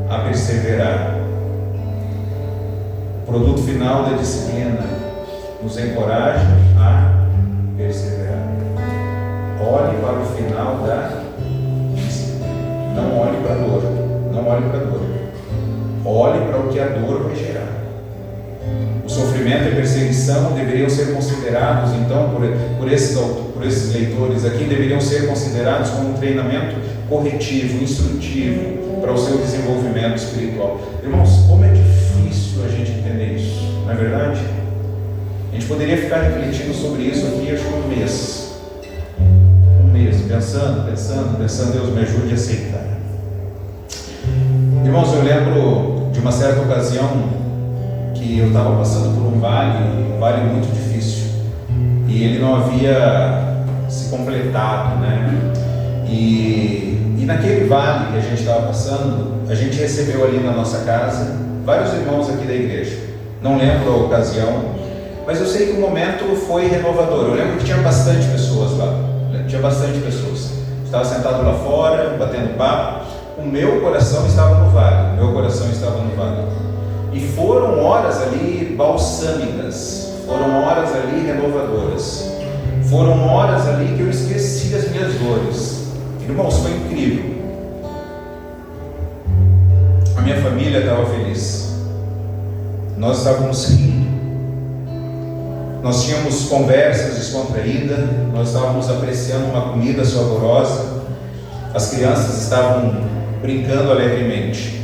a perseverar. O produto final da disciplina nos encoraja a perseverar. Olhe para o final da disciplina. Não olhe para a dor. Não olhe para a dor. Olhe para o que a dor vai gerar. O sofrimento e a perseguição deveriam ser considerados, então, por esses leitores aqui, deveriam ser considerados como um treinamento corretivo, instrutivo para o seu desenvolvimento espiritual. Irmãos, como é difícil a gente entender isso, não é verdade? A gente poderia ficar refletindo sobre isso aqui, acho que um mês, pensando, Deus me ajude a aceitar. Irmãos, eu lembro de uma certa ocasião que eu estava passando por um vale muito difícil, e ele não havia se completado, né? E naquele vale que a gente estava passando, a gente recebeu ali na nossa casa vários irmãos aqui da igreja, não lembro a ocasião, mas eu sei que o momento foi renovador. Eu lembro que tinha bastante pessoas lá, estava sentado lá fora, batendo papo. O meu coração estava no vale, e foram horas ali balsâmicas, foram horas ali renovadoras, foram horas ali que eu esqueci as minhas dores. Irmãos, foi incrível. A minha família estava feliz, nós estávamos rindo, nós tínhamos conversas descontraídas, nós estávamos apreciando uma comida saborosa, as crianças estavam brincando alegremente.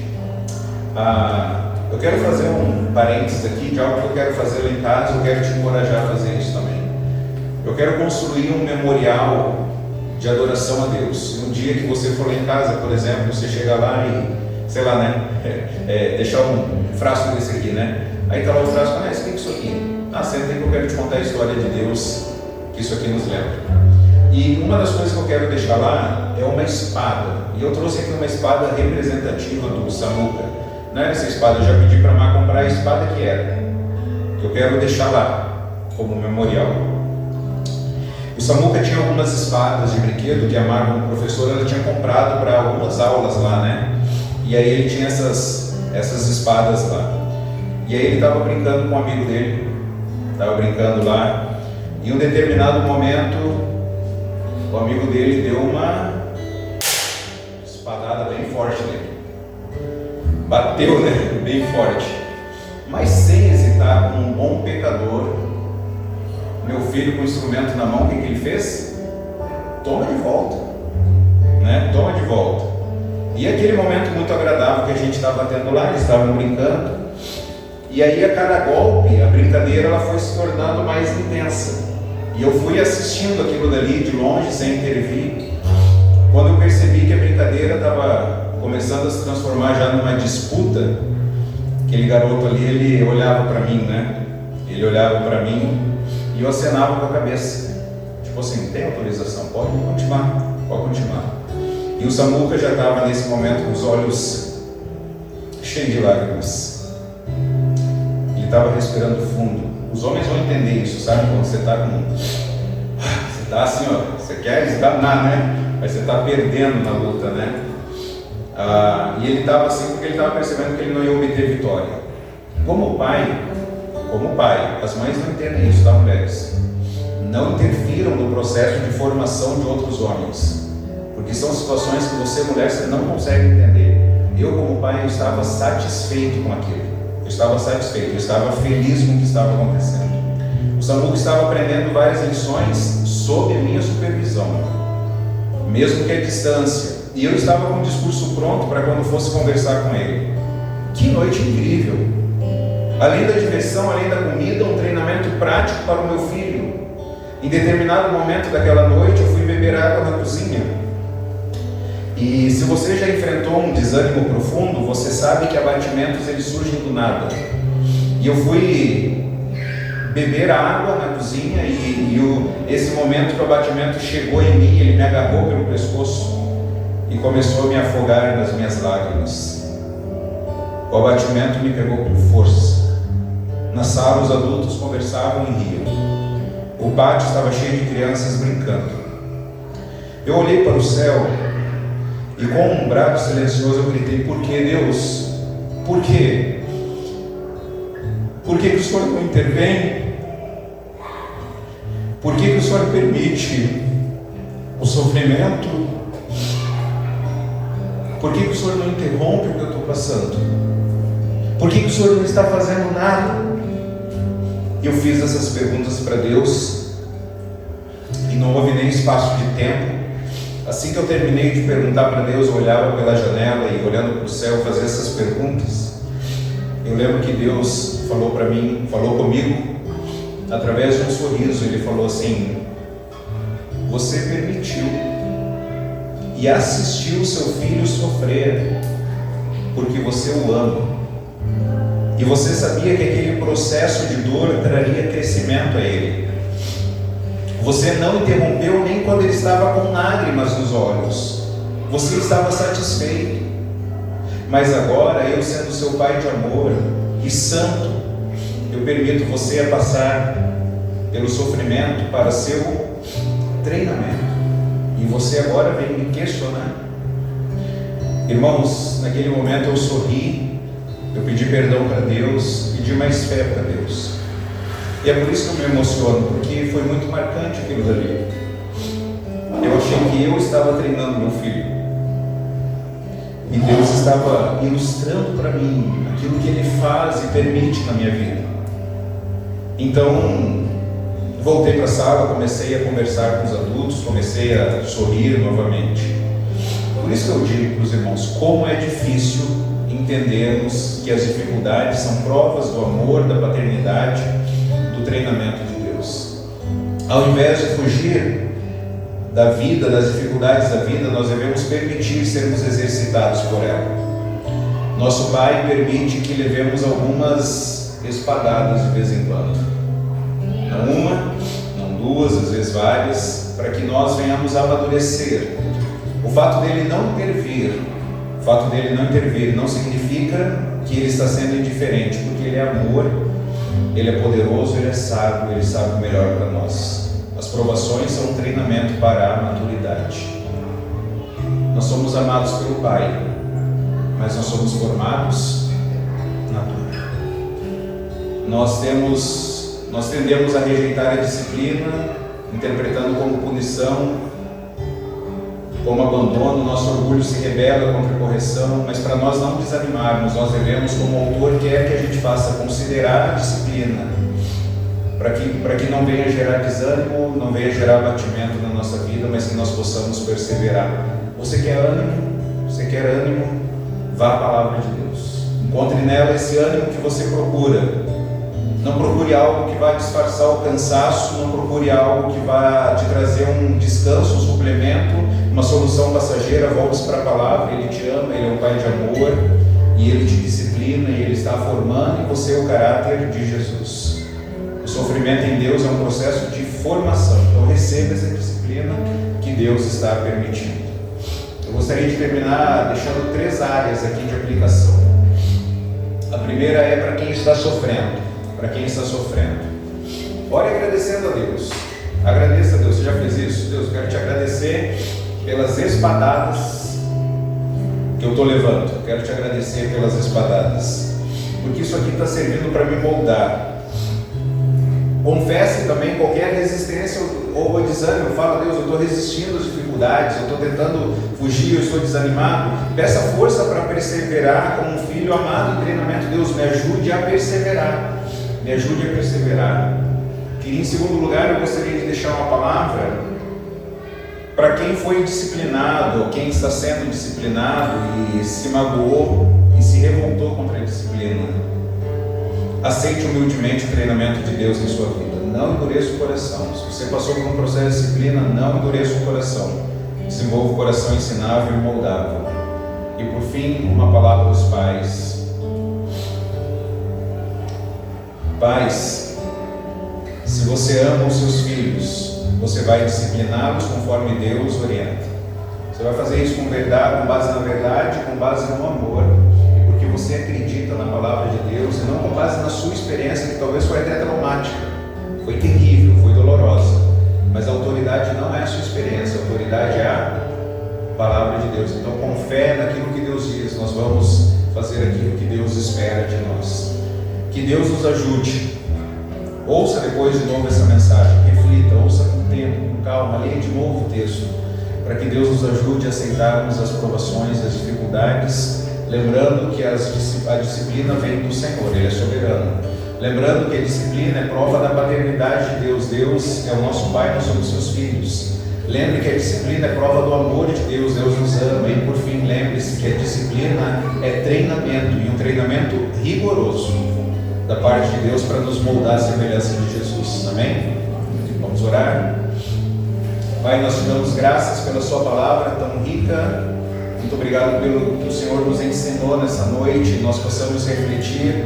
Eu quero fazer um parênteses aqui de algo que eu quero fazer lá em casa. Eu quero te encorajar a fazer isso também. Eu quero construir um memorial de adoração a Deus. Um dia que você for lá em casa, por exemplo, você chega lá e, sei lá, né, deixar um frasco desse aqui, né? Aí está lá o frasco, o que é isso aqui? Senta aí que eu quero te contar a história de Deus, que isso aqui nos lembra. E uma das coisas que eu quero deixar lá é uma espada. E eu trouxe aqui uma espada representativa do Samuca. Não era essa espada, eu já pedi para a Má comprar a espada que era, que eu quero deixar lá como memorial. O Samuca tinha algumas espadas de brinquedo que a Má, como professora, ela tinha comprado para algumas aulas lá, né? E aí ele tinha essas espadas lá. E aí ele estava brincando com um amigo dele, estava brincando lá, e em um determinado momento o amigo dele deu uma espadada bem forte nele. Bateu, né? Bem forte. Mas sem hesitar, como um bom pecador, meu filho com o instrumento na mão, o que ele fez? Toma de volta, né? Toma de volta. E aquele momento muito agradável que a gente estava tendo lá, eles estavam brincando, e aí a cada golpe, a brincadeira ela foi se tornando mais intensa. E eu fui assistindo aquilo dali de longe, sem intervir. Quando eu percebi que a brincadeira estava começando a se transformar já numa disputa, aquele garoto ali, ele olhava para mim, né? Ele olhava para mim e eu acenava com a cabeça. Tipo assim, tem autorização, pode continuar, pode continuar. E o Samuca já estava nesse momento com os olhos cheios de lágrimas. Ele estava respirando fundo. Os homens vão entender isso, sabe? Quando você está com... Você está assim, ó, você quer esganar, né? Mas você está perdendo na luta, né? E ele estava assim porque ele estava percebendo que ele não ia obter vitória. Como pai, as mães não entendem isso, tá, mulheres? Não interfiram no processo de formação de outros homens, porque são situações que você, mulher, você não consegue entender. Eu, como pai, eu estava satisfeito com aquilo. Eu estava feliz com o que estava acontecendo. O Samuca estava aprendendo várias lições sob a minha supervisão, mesmo que à distância. E eu estava com o discurso pronto para quando fosse conversar com ele. Que noite incrível! Além da diversão, além da comida, um treinamento prático para o meu filho. Em determinado momento daquela noite, eu fui beber água na cozinha. E se você já enfrentou um desânimo profundo, você sabe que abatimentos eles surgem do nada. E eu fui beber água na cozinha esse momento que o abatimento chegou em mim, ele me agarrou pelo pescoço e começou a me afogar nas minhas lágrimas. O abatimento me pegou com força. Na sala os adultos conversavam e riam. O pátio estava cheio de crianças brincando. Eu olhei para o céu e com um brado silencioso eu gritei: por que, Deus? Por quê? Por que o Senhor não intervém? Por que o Senhor permite o sofrimento? Por que o Senhor não interrompe o que eu estou passando? Por que o Senhor não está fazendo nada? Eu fiz essas perguntas para Deus e não houve nem espaço de tempo. Assim que eu terminei de perguntar para Deus, eu olhava pela janela e olhando para o céu, fazia essas perguntas. Eu lembro que Deus falou para mim, falou comigo, através de um sorriso. Ele falou assim: você permitiu e assistiu seu filho sofrer, porque você o ama. E você sabia que aquele processo de dor traria crescimento a ele. Você não interrompeu nem quando ele estava com lágrimas nos olhos. Você estava satisfeito. Mas agora, eu sendo seu pai de amor e santo, eu permito você a passar pelo sofrimento para seu treinamento. E você agora vem me questionar. Irmãos, naquele momento eu sorri, eu pedi perdão para Deus, pedi mais fé para Deus. E é por isso que eu me emociono, porque foi muito marcante aquilo dali. Eu achei que eu estava treinando meu filho. E Deus estava ilustrando para mim aquilo que Ele faz e permite na minha vida. Então, voltei para a sala, comecei a conversar com os adultos, comecei a sorrir novamente. Por isso que eu digo para os irmãos, como é difícil entendermos que as dificuldades são provas do amor, da paternidade, do treinamento de Deus. Ao invés de fugir da vida, das dificuldades da vida, nós devemos permitir sermos exercitados por ela. Nosso Pai permite que levemos algumas espadadas de vez em quando. Não uma, não duas, às vezes várias, para que nós venhamos a amadurecer. O fato dele não intervir, não significa que ele está sendo indiferente, porque ele é amor, ele é poderoso, ele é sábio, ele sabe o melhor para nós. As provações são um treinamento para a maturidade. Nós somos amados pelo Pai, mas nós somos formados na dor. Nós tendemos a rejeitar a disciplina, interpretando como punição, como abandono. Nosso orgulho se rebela contra a correção, mas para nós não desanimarmos, nós devemos, como o autor quer que a gente faça, considerar a disciplina, para que não venha gerar desânimo, não venha gerar abatimento na nossa vida, mas que nós possamos perseverar. Você quer ânimo? Vá à palavra de Deus. Encontre nela esse ânimo que você procura. Não procure algo que vai disfarçar o cansaço, não procure algo que vai te trazer um descanso, um suplemento, uma solução passageira. Volte para a palavra. Ele te ama, Ele é um Pai de amor, e Ele te disciplina, e Ele está formando em você o caráter de Jesus. O sofrimento em Deus é um processo de formação. Então receba essa disciplina que Deus está permitindo. Eu gostaria de terminar deixando 3 áreas aqui de aplicação. A primeira é para quem está sofrendo. Ore agradecendo a Deus. Agradeça a Deus. Você já fez isso? Deus, eu quero te agradecer pelas espadadas que eu estou levando. Eu quero te agradecer pelas espadadas, porque isso aqui está servindo para me moldar. Confesse também qualquer resistência ou desânimo. Fala: Deus, eu estou resistindo às dificuldades, eu estou tentando fugir, eu estou desanimado. Peça força para perseverar como um filho amado em treinamento. Deus, me ajude a perseverar. E em segundo lugar, eu gostaria de deixar uma palavra para quem foi disciplinado, ou quem está sendo disciplinado e se magoou e se revoltou contra a disciplina. Aceite humildemente o treinamento de Deus em sua vida. Não endureça o coração. Se você passou por um processo de disciplina, não endureça o coração. Desenvolva o coração ensinável e moldável. E por fim, uma palavra dos pais. Pais, se você ama os seus filhos, você vai discipliná-los conforme Deus orienta. Você vai fazer isso com verdade, com base na verdade, com base no amor. Você acredita na palavra de Deus e não com base na sua experiência, que talvez foi até traumática, foi terrível, foi dolorosa, mas a autoridade não é a sua experiência, a autoridade é a palavra de Deus. Então, com fé naquilo que Deus diz, nós vamos fazer aquilo que Deus espera de nós. Que Deus nos ajude. Ouça depois de novo essa mensagem, reflita, ouça com tempo, com calma, leia de novo o texto, para que Deus nos ajude a aceitarmos as provações, as dificuldades, lembrando que a disciplina vem do Senhor, Ele é soberano. Lembrando que a disciplina é prova da paternidade de Deus. Deus é o nosso Pai, nós somos seus filhos. Lembre que a disciplina é prova do amor de Deus, Deus nos ama. E por fim, lembre-se que a disciplina é treinamento, e um treinamento rigoroso da parte de Deus para nos moldar à semelhança de Jesus. Amém? Vamos orar? Pai, nós te damos graças pela sua palavra tão rica. Muito obrigado pelo que o Senhor nos ensinou nessa noite. Nós possamos refletir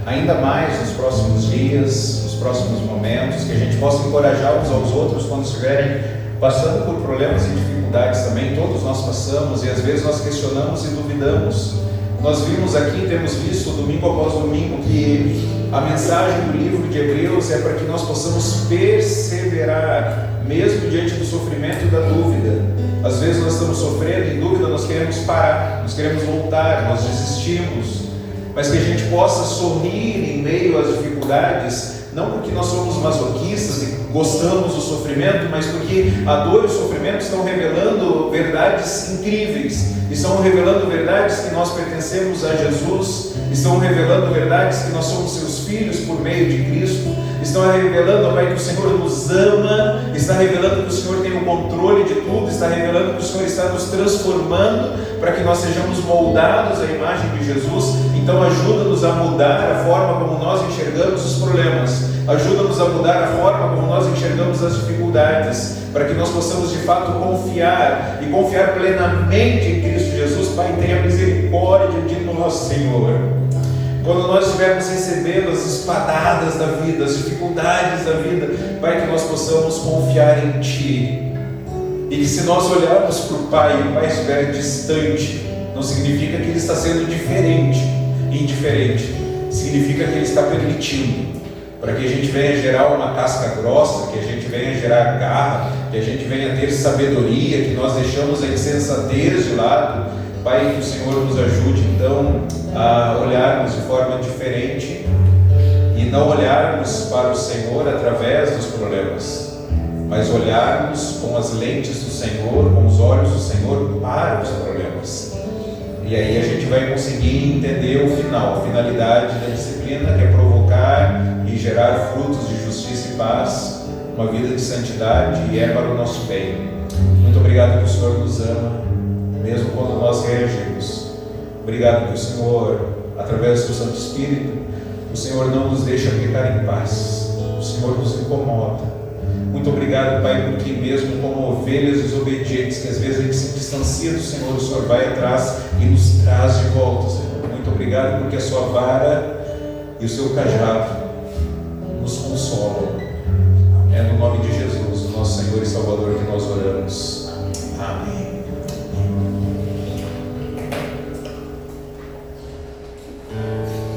ainda mais nos próximos dias, nos próximos momentos, que a gente possa encorajar uns aos outros quando estiverem passando por problemas e dificuldades também. Todos nós passamos, e às vezes nós questionamos e duvidamos, Nós vimos aqui, temos visto domingo após domingo, que a mensagem do livro de Hebreus é para que nós possamos perseverar, mesmo diante do sofrimento e da dúvida. Às vezes nós estamos sofrendo, em dúvida, nós queremos parar, nós queremos voltar, nós desistimos, mas que a gente possa sorrir em meio às dificuldades, não porque nós somos masoquistas e gostamos do sofrimento, mas porque a dor e o sofrimento estão revelando verdades incríveis, estão revelando verdades que nós pertencemos a Jesus, estão revelando verdades que nós somos seus filhos por meio de Cristo, estão revelando, Pai, que o Senhor nos ama, está revelando que o Senhor tem o controle de tudo, está revelando que o Senhor está nos transformando para que nós sejamos moldados à imagem de Jesus. Então ajuda-nos a mudar a forma como nós enxergamos os problemas, ajuda-nos a mudar a forma como nós enxergamos as dificuldades, para que nós possamos de fato confiar e confiar plenamente em Cristo Jesus. Pai, tenha misericórdia de nós, Senhor. Quando nós estivermos recebendo as espadadas da vida, as dificuldades da vida, Pai, que nós possamos confiar em Ti. E que se nós olharmos para o Pai e o Pai estiver distante, não significa que Ele está sendo diferente, indiferente, significa que Ele está permitindo, para que a gente venha gerar uma casca grossa, que a gente venha gerar garra, que a gente venha ter sabedoria, que nós deixamos a insensatez de lado. Pai, que o Senhor nos ajude então a olharmos de forma diferente e não olharmos para o Senhor através dos problemas, mas olharmos com as lentes do Senhor, com os olhos do Senhor para os problemas. E aí a gente vai conseguir entender o final, a finalidade da disciplina, que é provocar e gerar frutos de justiça e paz, uma vida de santidade, e é para o nosso bem. Muito obrigado que o Senhor nos ama, mesmo quando nós reagimos. Obrigado que o Senhor, através do seu Santo Espírito, o Senhor não nos deixa ficar em paz, o Senhor nos incomoda. Muito obrigado, Pai, porque mesmo como ovelhas desobedientes, que às vezes a gente se distancia do Senhor, o Senhor vai atrás e nos traz de volta, Senhor. Muito obrigado porque a sua vara e o seu cajado